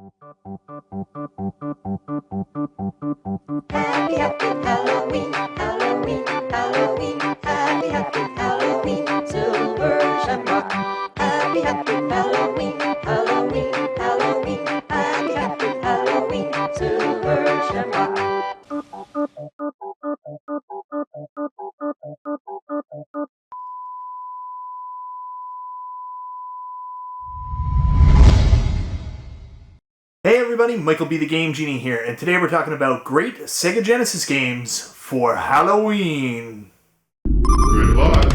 Happy, happy Halloween, Halloween, Halloween. Happy, happy Halloween, silver shamrock. Happy, happy Halloween, Halloween, Halloween. Happy, happy Halloween, silver shamrock. Hey everybody, MichaelBtheGameGenie here, and today we're talking about great Sega Genesis games for Halloween. Goodbye.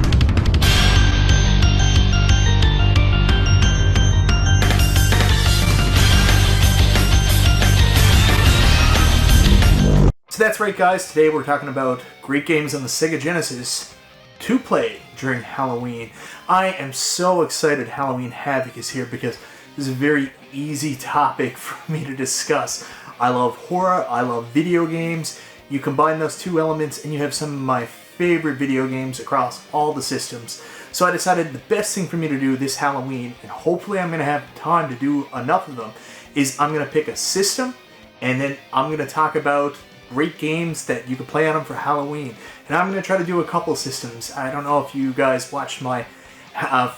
So that's right guys, today we're talking about great games on the Sega Genesis to play during Halloween. I am so excited Halloween Havoc is here because this is a very easy topic for me to discuss. I love horror, I love video games. You combine those two elements and you have some of my favorite video games across all the systems. So I decided the best thing for me to do this Halloween, and hopefully I'm going to have time to do enough of them, is I'm going to pick a system and then I'm going to talk about great games that you can play on them for Halloween. And I'm going to try to do a couple systems. I don't know if you guys watched my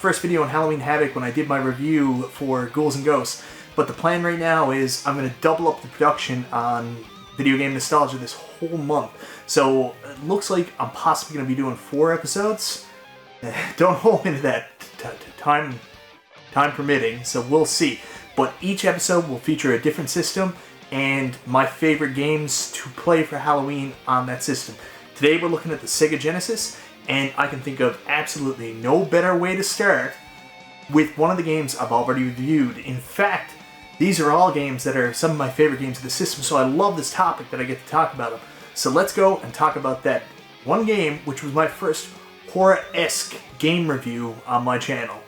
first video on Halloween Havoc when I did my review for Ghouls and Ghosts, but the plan right now is I'm going to double up the production on Video Game Nostalgia this whole month. So it looks like I'm possibly going to be doing 4 episodes. Don't hold me to that time permitting, so we'll see. But each episode will feature a different system and my favorite games to play for Halloween on that system. Today we're looking at the Sega Genesis, and I can think of absolutely no better way to start with one of the games I've already reviewed. In fact, these are all games that are some of my favorite games of the system, so I love this topic that I get to talk about them. So let's go and talk about that one game, which was my first horror-esque game review on my channel.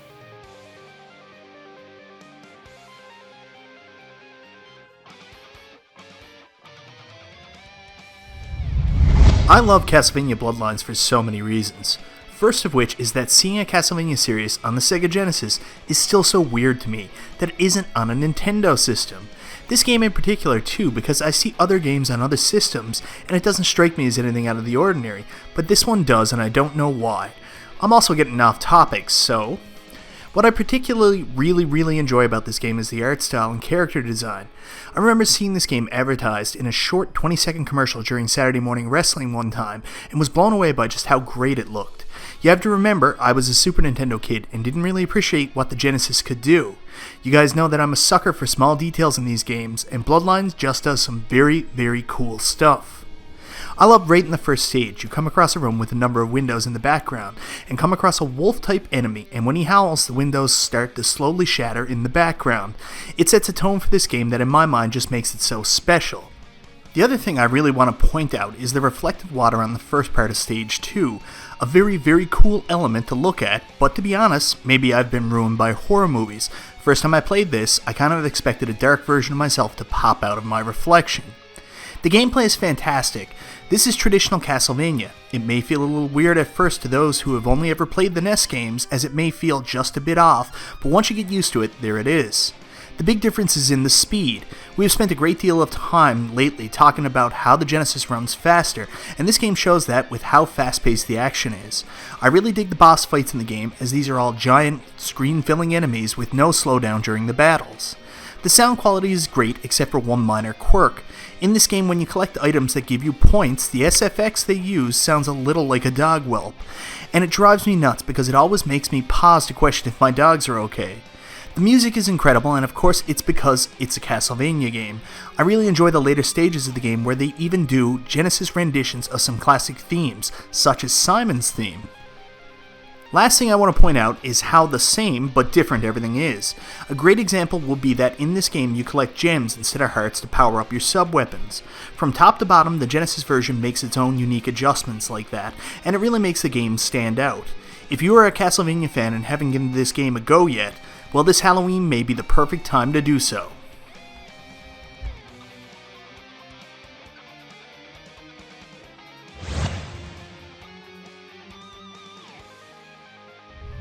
I love Castlevania Bloodlines for so many reasons. First of which is that seeing a Castlevania series on the Sega Genesis is still so weird to me that it isn't on a Nintendo system. This game in particular too, because I see other games on other systems and it doesn't strike me as anything out of the ordinary, but this one does and I don't know why. I'm also getting off topic, so what I particularly really enjoy about this game is the art style and character design. I remember seeing this game advertised in a short 20-second commercial during Saturday Morning Wrestling one time and was blown away by just how great it looked. You have to remember, I was a Super Nintendo kid and didn't really appreciate what the Genesis could do. You guys know that I'm a sucker for small details in these games, and Bloodlines just does some very cool stuff. I love right in the first stage, you come across a room with a number of windows in the background, and come across a wolf-type enemy, and when he howls, the windows start to slowly shatter in the background. It sets a tone for this game that in my mind just makes it so special. The other thing I really want to point out is the reflective water on the first part of stage 2, a very cool element to look at, but to be honest, maybe I've been ruined by horror movies. First time I played this, I kind of expected a dark version of myself to pop out of my reflection. The gameplay is fantastic. This is traditional Castlevania. It may feel a little weird at first to those who have only ever played the NES games, as it may feel just a bit off, but once you get used to it, there it is. The big difference is in the speed. We have spent a great deal of time lately talking about how the Genesis runs faster, and this game shows that with how fast-paced the action is. I really dig the boss fights in the game, as these are all giant, screen-filling enemies with no slowdown during the battles. The sound quality is great, except for one minor quirk. In this game, when you collect items that give you points, the SFX they use sounds a little like a dog whelp, and it drives me nuts because it always makes me pause to question if my dogs are okay. The music is incredible, and of course it's because it's a Castlevania game. I really enjoy the later stages of the game where they even do Genesis renditions of some classic themes, such as Simon's theme. Last thing I want to point out is how the same but different everything is. A great example will be that in this game you collect gems instead of hearts to power up your sub-weapons. From top to bottom, the Genesis version makes its own unique adjustments like that, and it really makes the game stand out. If you are a Castlevania fan and haven't given this game a go yet, well, this Halloween may be the perfect time to do so.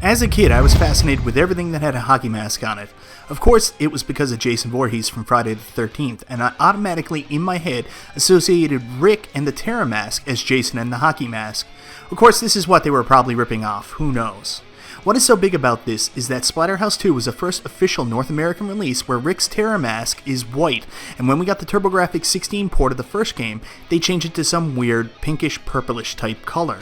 As a kid, I was fascinated with everything that had a hockey mask on it. Of course, it was because of Jason Voorhees from Friday the 13th, and I automatically, in my head, associated Rick and the Terror mask as Jason and the hockey mask. Of course, this is what they were probably ripping off, who knows. What is so big about this is that Splatterhouse 2 was the first official North American release where Rick's Terror mask is white, and when we got the TurboGrafx 16 port of the first game, they changed it to some weird pinkish purplish type color.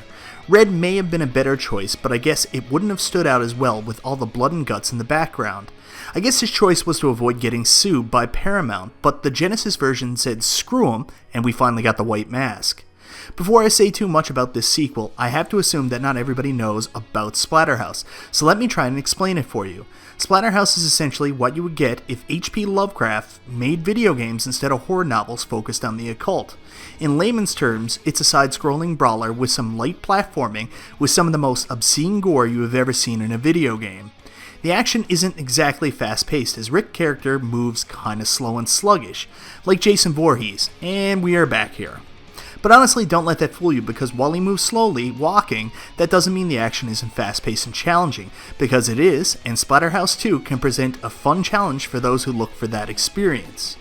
Red may have been a better choice, but I guess it wouldn't have stood out as well with all the blood and guts in the background. I guess his choice was to avoid getting sued by Paramount, but the Genesis version said screw 'em, and we finally got the white mask. Before I say too much about this sequel, I have to assume that not everybody knows about Splatterhouse, so let me try and explain it for you. Splatterhouse is essentially what you would get if H.P. Lovecraft made video games instead of horror novels focused on the occult. In layman's terms, it's a side-scrolling brawler with some light platforming with some of the most obscene gore you have ever seen in a video game. The action isn't exactly fast-paced, as Rick's character moves kinda slow and sluggish, like Jason Voorhees, and we are back here. But honestly, don't let that fool you, because while he moves slowly, walking, that doesn't mean the action isn't fast-paced and challenging, because it is, and Splatterhouse 2 can present a fun challenge for those who look for that experience.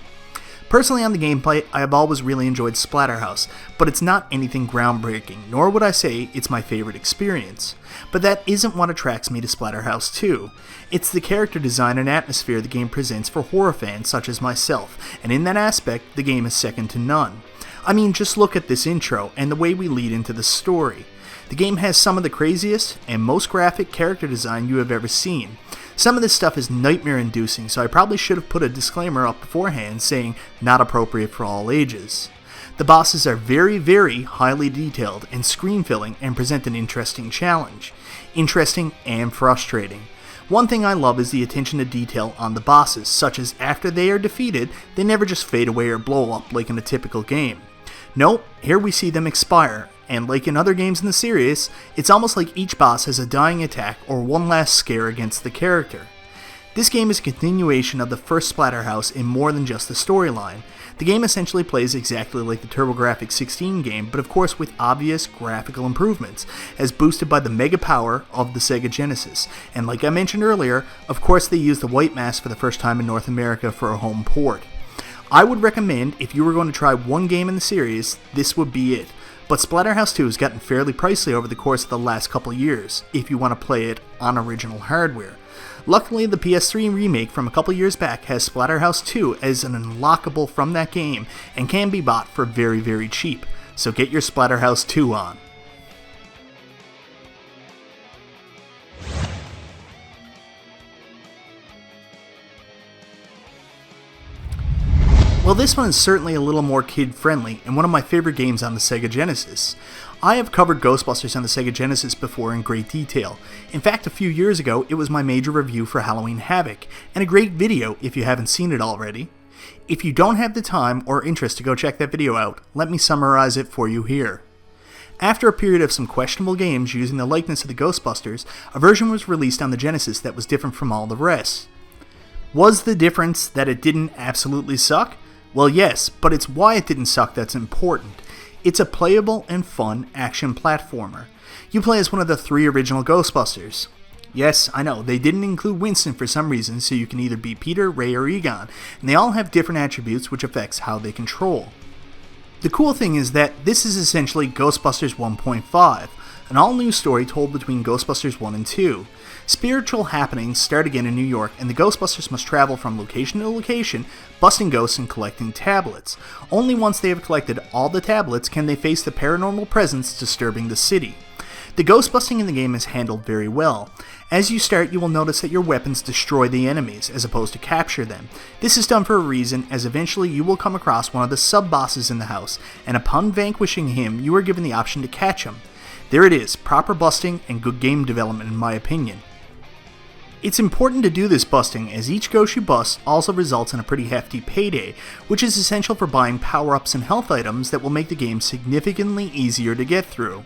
Personally, on the gameplay, I have always really enjoyed Splatterhouse, but it's not anything groundbreaking, nor would I say it's my favorite experience. But that isn't what attracts me to Splatterhouse 2. It's the character design and atmosphere the game presents for horror fans such as myself, and in that aspect, the game is second to none. I mean, just look at this intro and the way we lead into the story. The game has some of the craziest and most graphic character design you have ever seen. Some of this stuff is nightmare-inducing, so I probably should have put a disclaimer up beforehand saying not appropriate for all ages. The bosses are very, very highly detailed and screen-filling and present an interesting challenge. Interesting and frustrating. One thing I love is the attention to detail on the bosses, such as after they are defeated, they never just fade away or blow up like in a typical game. No, here we see them expire, and like in other games in the series, it's almost like each boss has a dying attack or one last scare against the character. This game is a continuation of the first Splatterhouse in more than just the storyline. The game essentially plays exactly like the TurboGrafx 16 game, but of course with obvious graphical improvements, as boosted by the mega power of the Sega Genesis. And like I mentioned earlier, of course they used the white mask for the first time in North America for a home port. I would recommend, if you were going to try one game in the series, this would be it. But Splatterhouse 2 has gotten fairly pricey over the course of the last couple years, if you want to play it on original hardware. Luckily, the PS3 remake from a couple years back has Splatterhouse 2 as an unlockable from that game, and can be bought for very, very cheap. So get your Splatterhouse 2 on. Well, this one is certainly a little more kid-friendly, and one of my favorite games on the Sega Genesis. I have covered Ghostbusters on the Sega Genesis before in great detail. In fact, a few years ago, it was my major review for Halloween Havoc, and a great video if you haven't seen it already. If you don't have the time or interest to go check that video out, let me summarize it for you here. After a period of some questionable games using the likeness of the Ghostbusters, a version was released on the Genesis that was different from all the rest. Was the difference that it didn't absolutely suck? Well, yes, but it's why it didn't suck that's important. It's a playable and fun action platformer. You play as one of the 3 original Ghostbusters. Yes, I know, they didn't include Winston for some reason, so you can either be Peter, Ray, or Egon, and they all have different attributes which affects how they control. The cool thing is that this is essentially Ghostbusters 1.5, an all-new story told between Ghostbusters 1 and 2. Spiritual happenings start again in New York, and the Ghostbusters must travel from location to location, busting ghosts and collecting tablets. Only once they have collected all the tablets can they face the paranormal presence disturbing the city. The ghost busting in the game is handled very well. As you start, you will notice that your weapons destroy the enemies, as opposed to capture them. This is done for a reason, as eventually you will come across one of the sub-bosses in the house, and upon vanquishing him, you are given the option to catch him. There it is, proper busting and good game development in my opinion. It's important to do this busting, as each ghost you bust also results in a pretty hefty payday, which is essential for buying power-ups and health items that will make the game significantly easier to get through.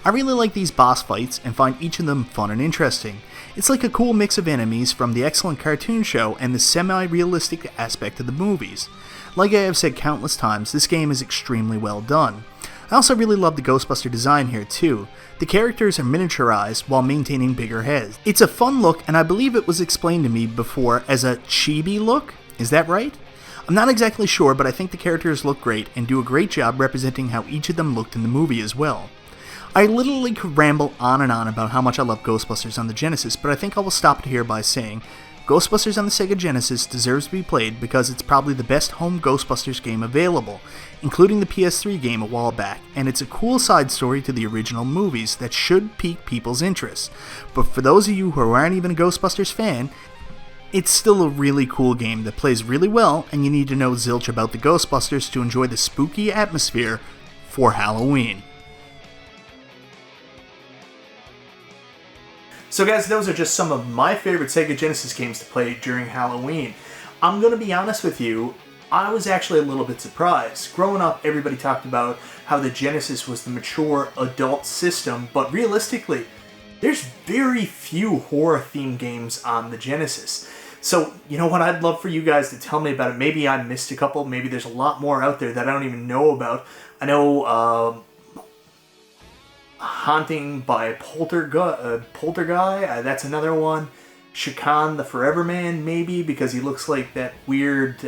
I really like these boss fights and find each of them fun and interesting. It's like a cool mix of enemies from the excellent cartoon show and the semi-realistic aspect of the movies. Like I have said countless times, this game is extremely well done. I also really love the Ghostbuster design here too. The characters are miniaturized while maintaining bigger heads. It's a fun look, and I believe it was explained to me before as a chibi look. Is that right? I'm not exactly sure, but I think the characters look great and do a great job representing how each of them looked in the movie as well. I literally could ramble on and on about how much I love Ghostbusters on the Genesis, but I think I will stop it here by saying Ghostbusters on the Sega Genesis deserves to be played because it's probably the best home Ghostbusters game available, including the PS3 game a while back, and it's a cool side story to the original movies that should pique people's interest. But for those of you who aren't even a Ghostbusters fan, it's still a really cool game that plays really well, and you need to know zilch about the Ghostbusters to enjoy the spooky atmosphere for Halloween. So guys, those are just some of my favorite Sega Genesis games to play during Halloween. I'm going to be honest with you, I was actually a little bit surprised. Growing up, everybody talked about how the Genesis was the mature adult system, but realistically, there's very few horror-themed games on the Genesis. So, you know what, I'd love for you guys to tell me about it. Maybe I missed a couple, maybe there's a lot more out there that I don't even know about. I know, Haunting by Poltergeist, that's another one. Shakan the Forever Man, maybe, because he looks like that weird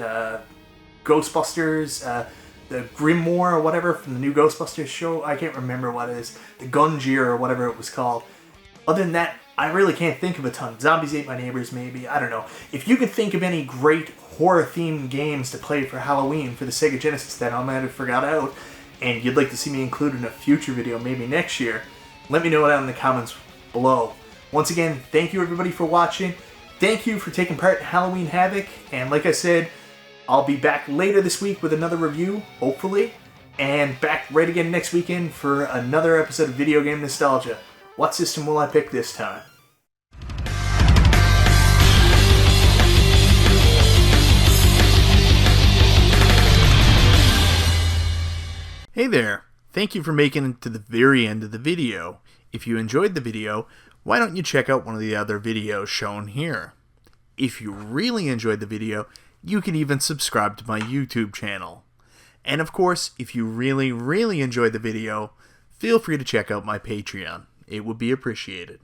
Ghostbusters, the Grimoire or whatever from the new Ghostbusters show. I can't remember what it is. The Gungear or whatever it was called. Other than that, I really can't think of a ton. Zombies Ate My Neighbors, maybe. I don't know. If you could think of any great horror-themed games to play for Halloween for the Sega Genesis that I might have forgot out, and you'd like to see me include in a future video, maybe next year, let me know down in the comments below. Once again, thank you everybody for watching. Thank you for taking part in Halloween Havoc. And like I said, I'll be back later this week with another review, hopefully. And back right again next weekend for another episode of Video Game Nostalgia. What system will I pick this time? Hey there! Thank you for making it to the very end of the video. If you enjoyed the video, why don't you check out one of the other videos shown here? If you really enjoyed the video, you can even subscribe to my YouTube channel. And of course, if you really enjoyed the video, feel free to check out my Patreon. It would be appreciated.